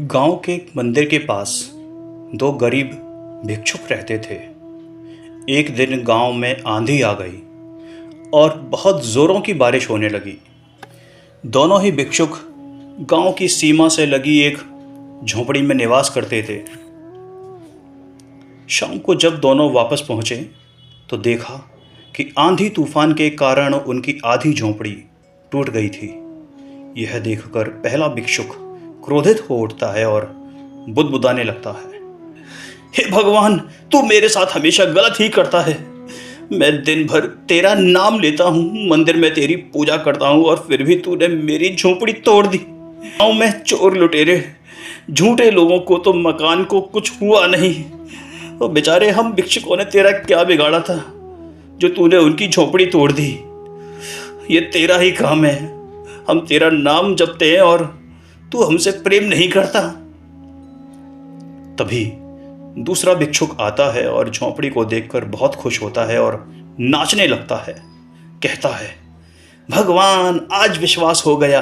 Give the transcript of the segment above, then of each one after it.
गांव के एक मंदिर के पास दो गरीब भिक्षुक रहते थे। एक दिन गांव में आंधी आ गई और बहुत जोरों की बारिश होने लगी। दोनों ही भिक्षुक गांव की सीमा से लगी एक झोपड़ी में निवास करते थे। शाम को जब दोनों वापस पहुंचे तो देखा कि आंधी तूफान के कारण उनकी आधी झोपड़ी टूट गई थी। यह देखकर पहला भिक्षुक क्रोधित हो उठता है और बुदबुदाने लगता है, हे भगवान, तू मेरे साथ हमेशा गलत ही करता है। मैं दिन भर तेरा नाम लेता हूँ, मंदिर में तेरी पूजा करता हूँ और फिर भी तूने मेरी झोपड़ी तोड़ दी। गाँव में चोर लुटेरे झूठे लोगों को तो मकान को कुछ हुआ नहीं, और बेचारे हम भिक्षुकों ने तेरा क्या बिगाड़ा था जो तूने उनकी झोपड़ी तोड़ दी। ये तेरा ही काम है, हम तेरा नाम जपते हैं और तू हमसे प्रेम नहीं करता। तभी दूसरा भिक्षुक आता है और झोपड़ी को देखकर बहुत खुश होता है और नाचने लगता है। कहता है, भगवान, आज विश्वास हो गया,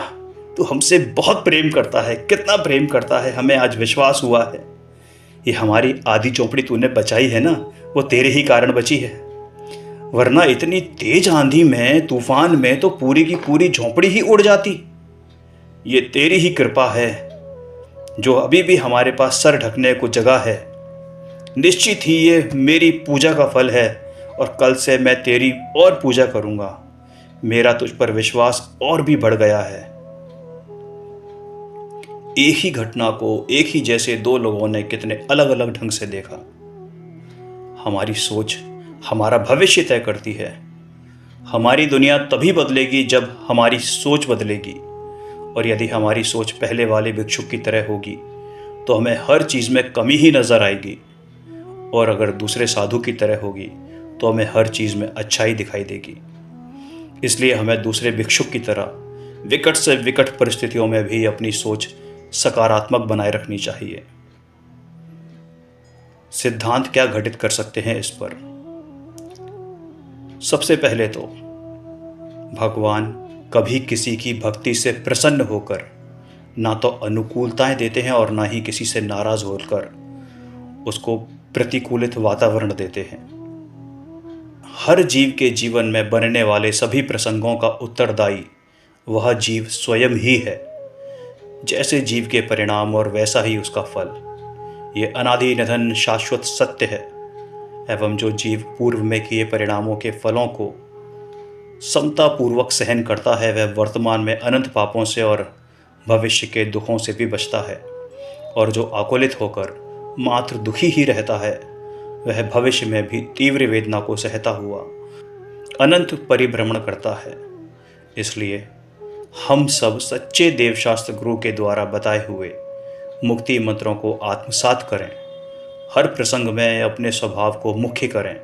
तू हमसे बहुत प्रेम करता है, कितना प्रेम करता है, हमें आज विश्वास हुआ है। ये हमारी आधी झोपड़ी तूने बचाई है ना, वो तेरे ही कारण बची है, वरना इतनी तेज आंधी में, तूफान में तो पूरी की पूरी झोपड़ी ही उड़ जाती। ये तेरी ही कृपा है जो अभी भी हमारे पास सर ढकने को जगह है। निश्चित ही ये मेरी पूजा का फल है और कल से मैं तेरी और पूजा करूंगा। मेरा तुझ पर विश्वास और भी बढ़ गया है। एक ही घटना को एक ही जैसे दो लोगों ने कितने अलग अलग ढंग से देखा। हमारी सोच हमारा भविष्य तय करती है। हमारी दुनिया तभी बदलेगी जब हमारी सोच बदलेगी, और यदि हमारी सोच पहले वाले भिक्षुक की तरह होगी तो हमें हर चीज़ में कमी ही नज़र आएगी, और अगर दूसरे साधु की तरह होगी तो हमें हर चीज़ में अच्छाई दिखाई देगी। इसलिए हमें दूसरे भिक्षुक की तरह विकट से विकट परिस्थितियों में भी अपनी सोच सकारात्मक बनाए रखनी चाहिए। सिद्धांत क्या घटित कर सकते हैं इस पर? सबसे पहले तो भगवान कभी किसी की भक्ति से प्रसन्न होकर ना तो अनुकूलताएं देते हैं और ना ही किसी से नाराज होकर उसको प्रतिकूलित वातावरण देते हैं। हर जीव के जीवन में बनने वाले सभी प्रसंगों का उत्तरदायी वह जीव स्वयं ही है। जैसे जीव के परिणाम और वैसा ही उसका फल, ये अनादि निधन शाश्वत सत्य है। एवं जो जीव पूर्व में किए परिणामों के फलों को समतापूर्वक सहन करता है, वह वर्तमान में अनंत पापों से और भविष्य के दुखों से भी बचता है। और जो आकुलित होकर मात्र दुखी ही रहता है, वह भविष्य में भी तीव्र वेदना को सहता हुआ अनंत परिभ्रमण करता है। इसलिए हम सब सच्चे देवशास्त्र गुरु के द्वारा बताए हुए मुक्ति मंत्रों को आत्मसात करें। हर प्रसंग में अपने स्वभाव को मुख्य करें